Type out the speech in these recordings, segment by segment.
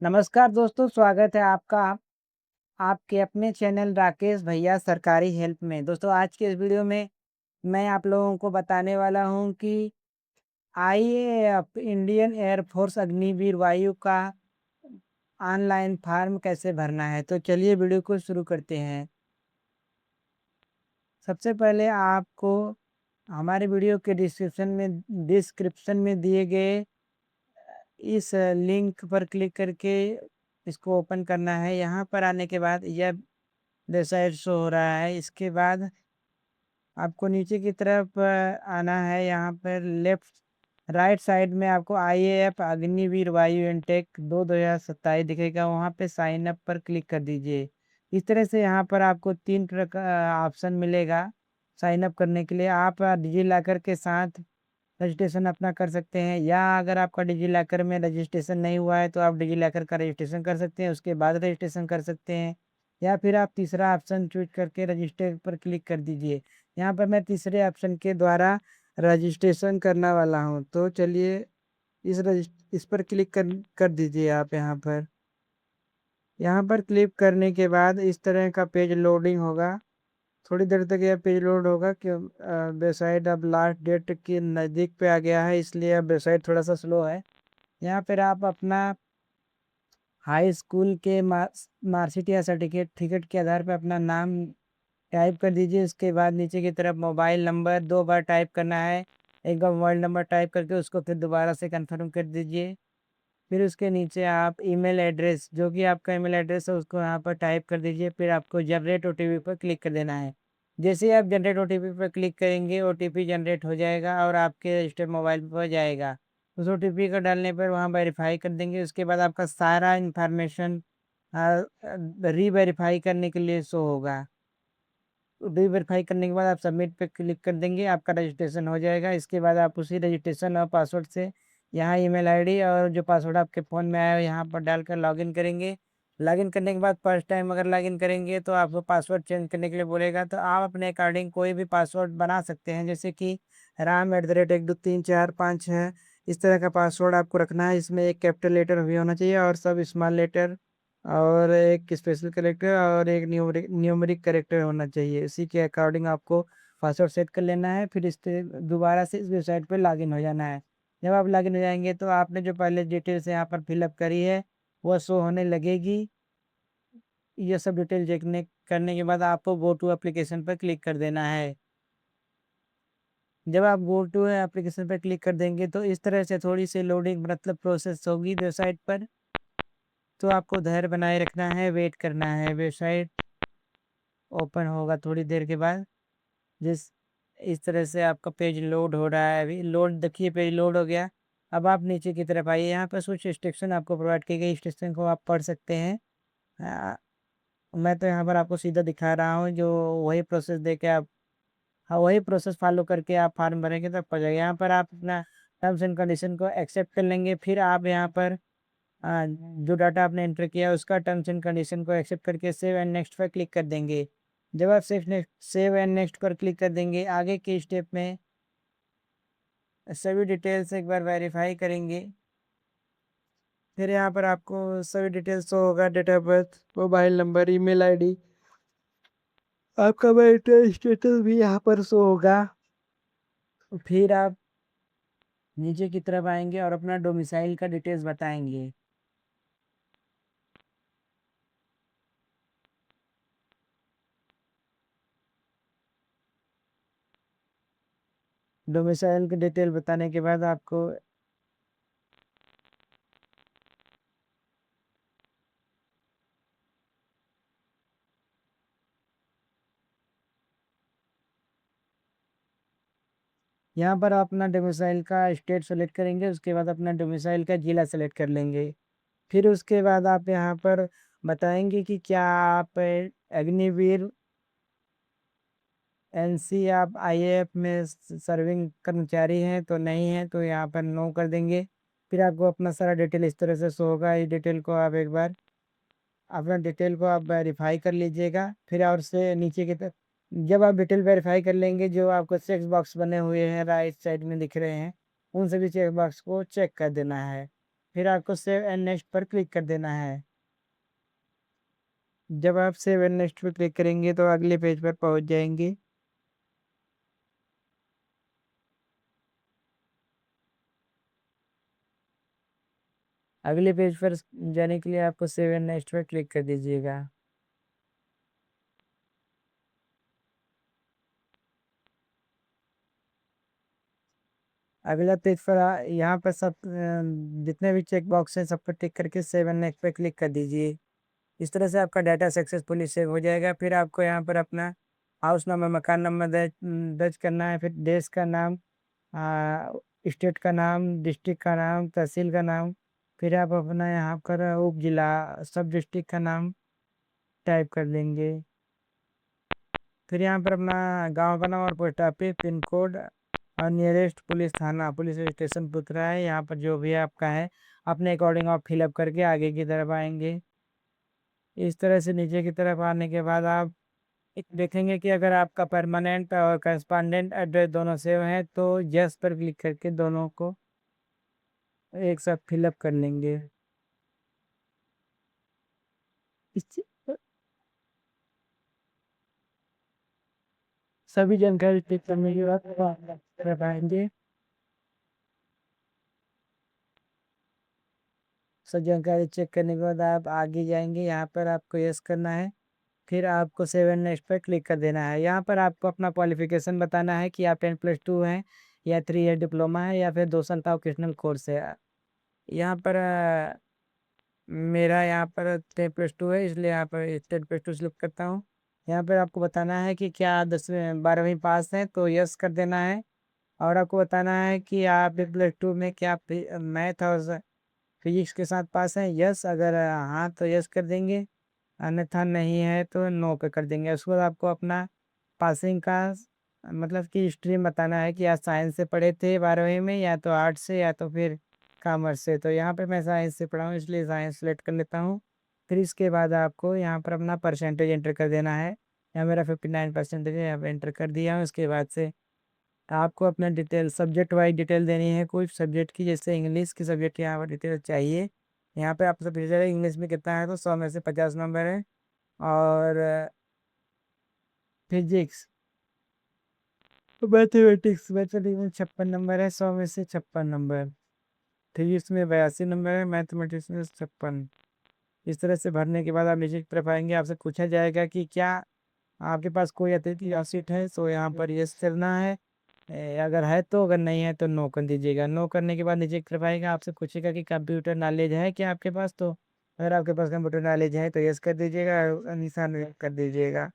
नमस्कार दोस्तों, स्वागत है आपका आपके अपने चैनल राकेश भैया सरकारी हेल्प में। दोस्तों आज के इस वीडियो में मैं आप लोगों को बताने वाला हूं कि IAF Indian air force Agniveer वायु का ऑनलाइन फॉर्म कैसे भरना है। तो चलिए वीडियो को शुरू करते हैं। सबसे पहले आपको हमारे वीडियो के डिस्क्रिप्शन में दिए गए इस लिंक पर क्लिक करके इसको ओपन करना है। यहाँ पर आने के बाद यह वेबसाइट शो हो रहा है। इसके बाद आपको नीचे की तरफ आना है। यहाँ पर लेफ्ट राइट साइड में आपको आईएएफ अग्निवीर वायु इनटेक 2027 दिखेगा। वहाँ पे साइन अप पर क्लिक कर दीजिए। इस तरह से यहाँ पर आपको 3 तरह का ऑप्शन मिलेगा साइन अप करने के लिए। आप डिजी लॉकर के साथ रजिस्ट्रेशन अपना कर सकते हैं, या अगर आपका डिजी लॉकर में रजिस्ट्रेशन नहीं हुआ है तो आप डिजी लॉकर का रजिस्ट्रेशन कर सकते हैं, उसके बाद रजिस्ट्रेशन कर सकते हैं। या फिर आप तीसरा ऑप्शन चूज करके रजिस्टर पर क्लिक कर दीजिए। यहाँ पर मैं तीसरे ऑप्शन के द्वारा रजिस्ट्रेशन करने वाला हूँ। तो चलिए इस पर क्लिक कर दीजिए आप। यहाँ पर क्लिक करने के बाद इस तरह का पेज लोडिंग होगा। थोड़ी देर तक यह पेज लोड होगा कि वेबसाइट अब लास्ट डेट के नज़दीक पे आ गया है, इसलिए अब वेबसाइट थोड़ा सा स्लो है। यहाँ पर आप अपना हाई स्कूल के मार्कशीट या सर्टिफिकेट के आधार पर अपना नाम टाइप कर दीजिए। उसके बाद नीचे की तरफ मोबाइल नंबर 2 बार टाइप करना है। एक बार मोबाइल नंबर टाइप करके उसको फिर दोबारा से कंफर्म कर दीजिए। फिर उसके नीचे आप ईमेल एड्रेस, जो कि आपका ईमेल एड्रेस है, उसको यहाँ पर टाइप कर दीजिए। फिर आपको जनरेट ओटीपी पर क्लिक कर देना है। जैसे ही आप जनरेट ओटीपी पर क्लिक करेंगे ओटीपी जनरेट हो जाएगा और आपके रजिस्टर्ड मोबाइल पर जाएगा। उस ओटीपी को डालने पर वहाँ वेरीफाई कर देंगे। उसके बाद आपका सारा इन्फॉर्मेशन री वेरीफाई करने के लिए शो होगा। री वेरीफाई करने के बाद आप सबमिट पे क्लिक कर देंगे, आपका रजिस्ट्रेशन हो जाएगा। इसके बाद आप उसी रजिस्ट्रेशन और पासवर्ड से यहाँ ईमेल आईडी और जो पासवर्ड आपके फ़ोन में आया है यहाँ पर डालकर लॉगिन करेंगे। लॉगिन करने के बाद फर्स्ट टाइम अगर लॉगिन करेंगे तो आपको पासवर्ड चेंज करने के लिए बोलेगा, तो आप अपने अकॉर्डिंग कोई भी पासवर्ड बना सकते हैं, जैसे कि राम@1 2 3 4 5 है। इस तरह का पासवर्ड आपको रखना है। इसमें एक कैपिटल लेटर भी होना चाहिए और सब स्मॉल लेटर, और एक स्पेशल कैरेक्टर और एक न्यूमेरिक कैरेक्टर होना चाहिए। इसी के अकॉर्डिंग आपको पासवर्ड सेट कर लेना है। फिर इस दोबारा से इस वेबसाइट पर लॉगिन हो जाना है। जब आप लॉगिन हो जाएंगे तो आपने जो पहले डिटेल्स यहाँ पर फिलअप करी है वह शो होने लगेगी। ये सब डिटेल देखने करने के बाद आपको गो टू एप्लीकेशन पर क्लिक कर देना है। जब आप गो टू एप्लीकेशन पर क्लिक कर देंगे तो इस तरह से थोड़ी सी लोडिंग मतलब प्रोसेस होगी वेबसाइट पर। तो आपको धैर्य बनाए रखना है, वेट करना है। वेबसाइट ओपन होगा थोड़ी देर के बाद। जिस इस तरह से आपका पेज लोड हो रहा है। अभी लोड देखिए, पेज लोड हो गया। अब आप नीचे की तरफ आइए। यहाँ पर कुछ इंस्ट्रक्शन आपको प्रोवाइड की गई, इंस्ट्रक्शन को आप पढ़ सकते हैं। आ, मैं तो यहाँ पर आपको सीधा दिखा रहा हूँ, जो वही प्रोसेस दे के आप, हाँ, वही प्रोसेस फॉलो करके आप फॉर्म भरेंगे तब पड़ जाएगा। यहाँ पर आप अपना टर्म्स एंड कंडीशन को एक्सेप्ट कर लेंगे। फिर आप यहाँ पर जो डाटा आपने एंटर किया उसका टर्म्स एंड कंडीशन को एक्सेप्ट करके सेव एंड नेक्स्ट पर क्लिक कर देंगे। जब आप सेव एंड नेक्स्ट पर क्लिक कर देंगे, आगे के स्टेप में सभी डिटेल्स एक बार वेरीफाई करेंगे। फिर यहाँ पर आपको सभी डिटेल्स शो होगा, date of birth, mobile number, email ID, आपका मैरिटल स्टेटस भी यहाँ पर शो होगा। फिर आप नीचे की तरफ आएंगे और अपना डोमिसाइल का डिटेल्स बताएंगे। डोमिसाइल की डिटेल बताने के बाद आपको यहाँ पर आप अपना डोमिसाइल का स्टेट सेलेक्ट करेंगे। उसके बाद अपना डोमिसाइल का जिला सेलेक्ट कर लेंगे। फिर उसके बाद आप यहाँ पर बताएंगे कि क्या आप अग्निवीर एनसी आप आईएएफ में सर्विंग कर्मचारी हैं, तो नहीं है तो यहाँ पर नो कर देंगे। फिर आपको अपना सारा डिटेल इस तरह से शो होगा। इस डिटेल को आप एक बार अपना डिटेल को आप वेरीफाई कर लीजिएगा। फिर और से नीचे की तरफ जब आप डिटेल वेरीफाई कर लेंगे, जो आपको चेक बॉक्स बने हुए हैं राइट साइड में दिख रहे हैं, उन सभी चेक बॉक्स को चेक कर देना है। फिर आपको सेव एंड नेक्स्ट पर क्लिक कर देना है। जब आप सेव एंड नेक्स्ट पर क्लिक करेंगे तो अगले पेज पर पहुंच जाएंगे। अगले पेज पर जाने के लिए आपको सेव एंड नेक्स्ट पर क्लिक कर दीजिएगा। अगला पेज पर यहाँ पर सब जितने भी चेक बॉक्स हैं सब पर टिक करके सेव एंड नेक्स्ट पर क्लिक कर दीजिए। इस तरह से आपका डाटा सक्सेसफुली सेव हो जाएगा। फिर आपको यहाँ पर अपना हाउस नंबर, मकान नंबर दर्ज दर्ज करना है। फिर देश का नाम, आ, स्टेट का नाम, डिस्ट्रिक्ट का नाम, तहसील का नाम, फिर आप अपना यहाँ पर उप जिला, सब डिस्ट्रिक्ट का नाम टाइप कर देंगे। फिर यहाँ पर अपना गांव का नाम और पोस्ट ऑफिस, पिन कोड और नियरेस्ट पुलिस थाना, पुलिस स्टेशन पूछ रहा है। यहाँ पर जो भी आपका है अपने अकॉर्डिंग आप फिलअप करके आगे की तरफ आएंगे। इस तरह से नीचे की तरफ आने के बाद आप देखेंगे कि अगर आपका परमानेंट और करस्पॉन्डेंट एड्रेस दोनों सेव हैं तो यस पर क्लिक करके दोनों को एक साथ फिलअप कर लेंगे। इस सभी जानकारी चेक करने के बाद आप कर पाएंगे। सब जानकारी चेक करने के बाद आप आगे जाएंगे। यहाँ पर आपको यस करना है। फिर आपको सेवन नेक्स्ट पर क्लिक कर देना है। यहाँ पर आपको अपना क्वालिफिकेशन बताना है कि आप 10+2 हैं या 3 ईयर डिप्लोमा है या फिर 2 साल का वोकेशनल कोर्स है। यहाँ पर मेरा यहाँ पर 10+2 है, इसलिए यहाँ पर 10+2 सिलेक्ट करता हूँ। यहाँ पर आपको बताना है कि क्या 10वीं 12वीं पास है तो यस कर देना है। और आपको बताना है कि आप 10+2 में क्या मैथ और फिजिक्स के साथ पास हैं। यस अगर हाँ तो यस कर देंगे, अन्यथा नहीं है तो नो पे कर देंगे। उसके बाद आपको अपना पासिंग का मतलब कि स्ट्रीम बताना है कि आप साइंस से पढ़े थे 12वीं में या तो आर्ट्स से या तो फिर कॉमर्स से। तो यहाँ पे मैं साइंस से पढ़ा हूँ इसलिए साइंस सेलेक्ट कर लेता हूँ। फिर इसके बाद आपको यहाँ पर अपना परसेंटेज एंटर कर देना है। यहाँ मेरा 59% है, यहाँ पे एंटर कर दिया हूँ। उसके बाद से आपको अपना डिटेल सब्जेक्ट वाइज डिटेल देनी है कोई सब्जेक्ट की, जैसे इंग्लिश की सब्जेक्ट यहाँ पर डिटेल चाहिए। यहाँ पे आप सब इंग्लिश में कितना है तो 100 में से 50 नंबर है। और फिजिक्स, मैथमेटिक्स मैथमेटिक्स में 56 नंबर है, 100 में से 56 नंबर। फिजिक्स में 82 नंबर है, मैथमेटिक्स में 56। इस तरह से भरने के बाद आप नीचे की तरफ आएंगे। आपसे पूछा जाएगा कि क्या आपके पास कोई अतिथि सीट है, तो यहाँ पर यस करना है। अगर है तो, अगर नहीं है तो नो कर दीजिएगा। नो करने के बाद नीचे की तरफ आएगा, आपसे पूछेगा कि कंप्यूटर नॉलेज है क्या आपके पास। तो अगर आपके पास कंप्यूटर नॉलेज है तो यस कर दीजिएगा, निशान कर दीजिएगा।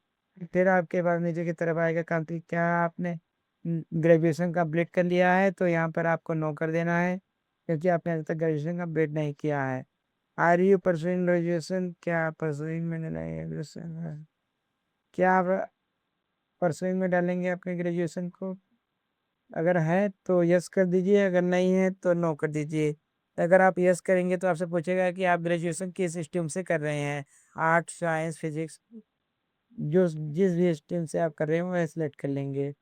फिर आपके पास नीचे की तरफ आएगा कंप्लीट, क्या आपने ग्रेजुएशन कंप्लीट कर लिया है, तो यहाँ पर आपको नो कर देना है क्योंकि आपने अभी तक ग्रेजुएशन कंप्लीट नहीं किया है। आर यू परसुइंग ग्रेजुएशन, क्या परसुइंग में नहीं है ग्रेजुएशन, क्या आप परसुइंग में डालेंगे अपने ग्रेजुएशन को। अगर है तो यस कर दीजिए, अगर नहीं है तो नो कर दीजिए। अगर आप यस करेंगे तो आपसे पूछेगा कि आप ग्रेजुएशन किस स्ट्रीम से कर रहे हैं, आर्ट्स, साइंस, फिजिक्स, जो जिस भी स्ट्रीम से आप कर रहे हो वह सिलेक्ट कर लेंगे।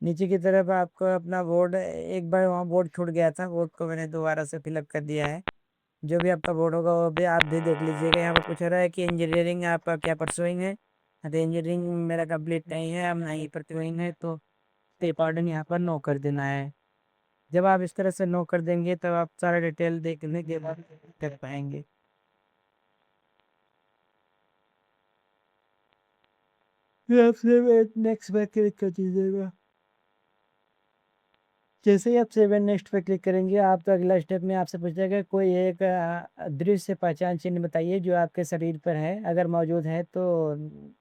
नीचे की तरफ आपको अपना बोर्ड, एक बार वहाँ बोर्ड छूट गया था, बोर्ड को मैंने दोबारा से फिलअप कर दिया है। जो भी आपका बोर्ड होगा वो भी आप भी देख लीजिएगा। यहाँ पर पूछ रहा है कि इंजीनियरिंग आपका क्या परसुइंग है। तो इंजीनियरिंग मेरा कंप्लीट नहीं है, अब नहीं परसुइंग है, तो अकॉर्डिंग यहाँ पर नो कर देना है। जब आप इस तरह से नो कर देंगे तब आप सारा डिटेल देखने के बाद कर पाएंगे। फिर आपसे नेक्स्ट पर क्लिक कर दीजिएगा। जैसे ही आप सेव एंड नेक्स्ट पे क्लिक करेंगे आप तो अगला स्टेप में आपसे पूछेगा कोई एक दृश्य पहचान चिन्ह बताइए जो आपके शरीर पर है। अगर मौजूद है तो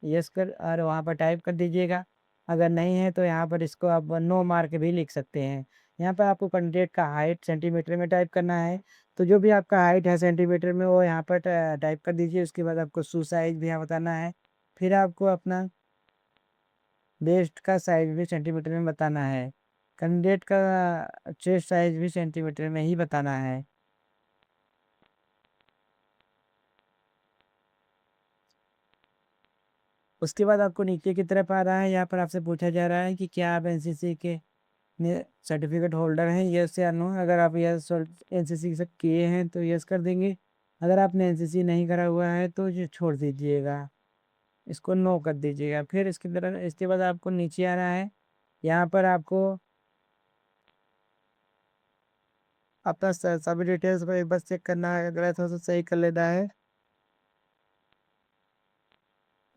यस कर और वहाँ पर टाइप कर दीजिएगा। अगर नहीं है तो यहाँ पर इसको आप नो मार्क भी लिख सकते हैं। यहाँ पर आपको कैंडिडेट का हाइट सेंटीमीटर में टाइप करना है। तो जो भी आपका हाइट है सेंटीमीटर में वो यहाँ पर टाइप कर दीजिए। उसके बाद आपको शू साइज भी यहाँ बताना है। फिर आपको अपना वेस्ट का साइज भी सेंटीमीटर में बताना है। कैंडिडेट का चेस्ट साइज भी सेंटीमीटर में ही बताना है। उसके बाद आपको नीचे की तरफ आ रहा है, यहाँ पर आपसे पूछा जा रहा है कि क्या आप एनसीसी के सर्टिफिकेट होल्डर हैं, यस या नो। अगर आप यस एनसीसी से किए हैं तो यस कर देंगे। अगर आपने एनसीसी नहीं करा हुआ है तो ये छोड़ दीजिएगा, इसको नो कर दीजिएगा। फिर इसके बाद आपको नीचे आना है। यहाँ पर आपको अपना सभी डिटेल्स को एक बार चेक करना है, गलत हो तो सही कर लेना है।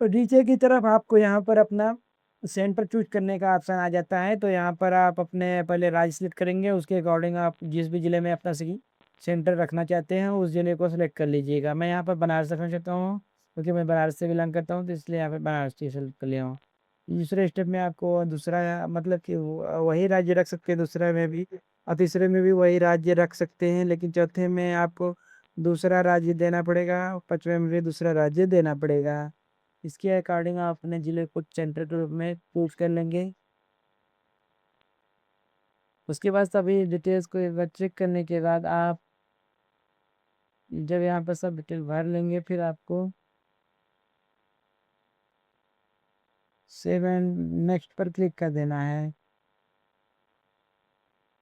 तो नीचे की तरफ आपको यहाँ पर अपना सेंटर चूज करने का ऑप्शन आ जाता है। तो यहाँ पर आप अपने पहले राज्य सिलेक्ट करेंगे, उसके अकॉर्डिंग आप जिस भी ज़िले में अपना सेंटर रखना चाहते हैं उस ज़िले को सिलेक्ट कर लीजिएगा। मैं यहाँ पर बनारस रखना चाहता हूँ क्योंकि मैं बनारस से बिलोंग करता हूँ, तो इसलिए यहाँ पर बनारस ही सेलेक्ट कर लिया हूँ। दूसरे स्टेप में आपको दूसरा मतलब कि वही राज्य रख सकते हैं दूसरा में भी, और तीसरे में भी वही राज्य रख सकते हैं, लेकिन चौथे में आपको दूसरा राज्य देना पड़ेगा, पांचवें में भी दूसरा राज्य देना पड़ेगा। इसके अकॉर्डिंग आप अपने ज़िले को सेंटर के रूप में चूज कर लेंगे। उसके बाद सभी डिटेल्स को एक बार चेक करने के बाद आप जब यहाँ पर सब डिटेल भर लेंगे, फिर आपको सेव एंड नेक्स्ट पर क्लिक कर देना है।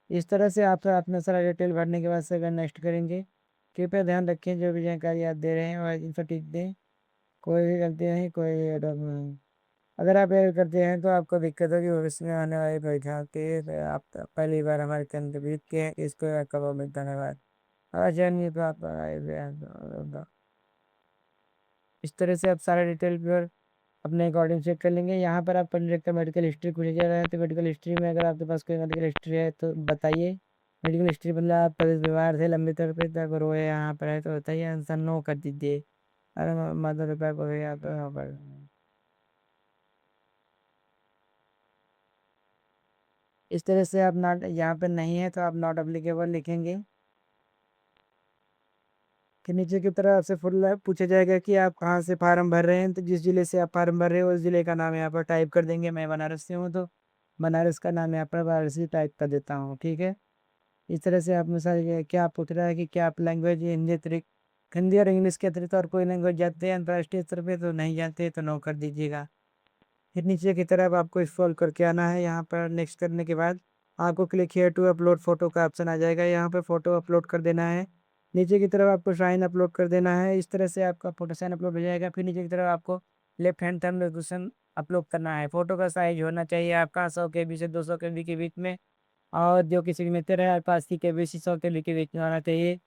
इस तरह से आप अपना सारा डिटेल भरने के बाद सेव एंड नेक्स्ट करेंगे। कृपया ध्यान रखें जो भी जानकारी आप दे रहे हैं वह इनको ठीक दें, कोई भी गलती नहीं, कोई भी error नहीं। अगर आप एरर करते हैं तो आपको दिक्कत होगी भविष्य में आने वाली परीक्षा के, तो आप पहली बार हमारे कंट्रीब्यूट किए हैं, इसको आपका बहुत बहुत धन्यवाद। अच्छा नहीं तो आप इस तरह से आप सारा डिटेल पर अपने अकॉर्डिंग चेक कर लेंगे। यहाँ पर आप पढ़ने का मेडिकल हिस्ट्री पूछा जा रहा है, तो मेडिकल हिस्ट्री में अगर आपके पास कोई मेडिकल हिस्ट्री है तो बताइए। मेडिकल हिस्ट्री मतलब आप कभी बीमार थे लंबे तौर पे तक रोए यहाँ पर है तो बताइए, आंसर नो कर दीजिए। अरे मदर रुपये को भी आप यहाँ पर इस तरह से आप नॉट यहाँ पर नहीं है तो आप नॉट अप्लीकेबल लिखेंगे। कि नीचे की तरफ आपसे फुल पूछा जाएगा कि आप कहाँ से फार्म भर रहे हैं, तो जिस जिले से आप फार्म भर रहे हो उस जिले का नाम यहाँ पर टाइप कर देंगे। मैं बनारस से हूँ तो बनारस का नाम यहाँ पर बनारसी टाइप कर देता हूँ, ठीक है। इस तरह से आप में सारे क्या पूछ रहा है कि क्या आप लैंग्वेज हिंदी अतिरिक्त हिंदी और इंग्लिश के अतिरिक्त और कोई लैंग्वेज जानते हैं अंतर्राष्ट्रीय स्तर पे, तो नहीं जानते तो नो कर दीजिएगा। फिर नीचे की तरफ आपको स्क्रॉल करके आना है। यहाँ पर नेक्स्ट करने के बाद आपको click here to upload photo का ऑप्शन आ जाएगा, यहाँ पर फोटो अपलोड कर देना है। नीचे की तरफ आपको साइन अपलोड कर देना है। इस तरह से आपका फोटो साइन अपलोड हो जाएगा। फिर नीचे की तरफ आपको left hand thumb resolution upload करना है। फोटो का साइज होना चाहिए आपका 100 KB से 200 KB के बीच में, और जो कि सिग्नेचर है आपका 80 KB से 100 KB के बीच में होना चाहिए,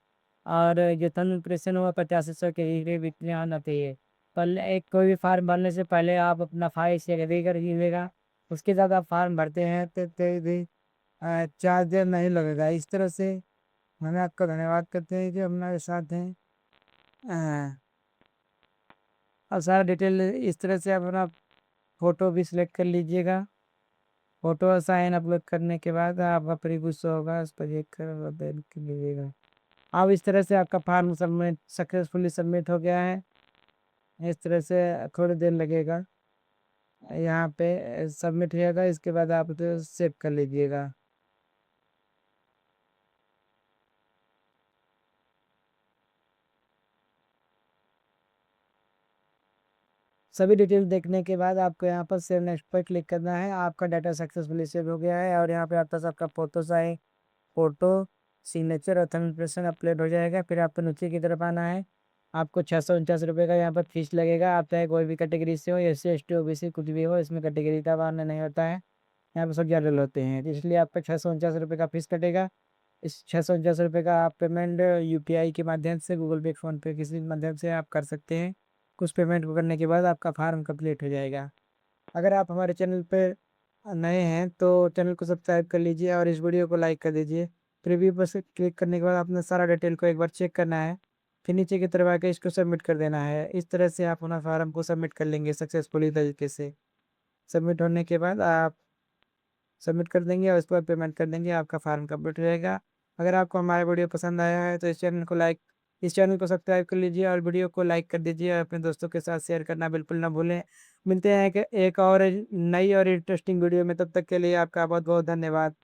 और जो थंब इम्प्रेशन हुआ 50 से 100 KB के बीच में होना चाहिए। पहले एक कोई भी फार्म भरने से पहले आप अपना फाइल से रेडी कर लीजिएगा। उसके बाद आप फार्म भरते हैं तो भी चार्ज नहीं लगेगा। इस तरह से हमें आपका धन्यवाद करते हैं कि हमारे साथ हैं। अ, और सारा डिटेल इस तरह से आप अपना फ़ोटो भी सिलेक्ट कर लीजिएगा। फ़ोटो और साइन अपलोड करने के बाद आपका प्रीव्यू होगा, उस पर देख कर अपडेट कर लीजिएगा। अब इस तरह से आपका फार्म सबमिट सक्सेसफुली सबमिट हो गया है। इस तरह से थोड़ी देर लगेगा, यहाँ पे सबमिट हो जाएगा। इसके बाद आप उसे सेव कर लीजिएगा। सभी डिटेल देखने के बाद आपको यहाँ पर सेव नेक्स्ट पर क्लिक करना है। आपका डाटा सक्सेसफुली सेव हो गया है और यहाँ पे आपका सबका फोटो सिग्नेचर और थंब इम्प्रेशन अपलोड हो जाएगा। फिर आपको नीचे की तरफ आना है। आपको 649 रुपये का यहाँ पर फीस लगेगा। आप चाहे कोई भी कैटेगरी से हो, SC ST OBC कुछ भी हो, इसमें कैटेगरी का मान्य नहीं होता है। यहाँ पर सब जनरल होते हैं, तो इसलिए आपका 649 रुपये का फीस कटेगा। इस 649 रुपये का आप पेमेंट UPI के माध्यम से, गूगल पे, फ़ोन पे किसी भी माध्यम से आप कर सकते हैं। कुछ पेमेंट को करने के बाद आपका फार्म कंप्लीट हो जाएगा। अगर आप हमारे चैनल पर नए हैं तो चैनल को सब्सक्राइब कर लीजिए और इस वीडियो को लाइक कर दीजिए। प्रीव्यू पर से क्लिक करने के बाद आपने सारा डिटेल को एक बार चेक करना है। फिर नीचे की तरफ आके इसको सबमिट कर देना है। इस तरह से आप अपना फार्म को सबमिट कर लेंगे सक्सेसफुली तरीके से। सबमिट होने के बाद आप सबमिट कर देंगे और उस पर पेमेंट कर देंगे, आपका फार्म कंप्लीट हो जाएगा। अगर आपको हमारा वीडियो पसंद आया है तो इस चैनल को सब्सक्राइब कर लीजिए और वीडियो को लाइक कर दीजिए और अपने दोस्तों के साथ शेयर करना बिल्कुल ना भूलें। मिलते हैं एक और नई और इंटरेस्टिंग वीडियो में, तब तक के लिए आपका बहुत बहुत धन्यवाद।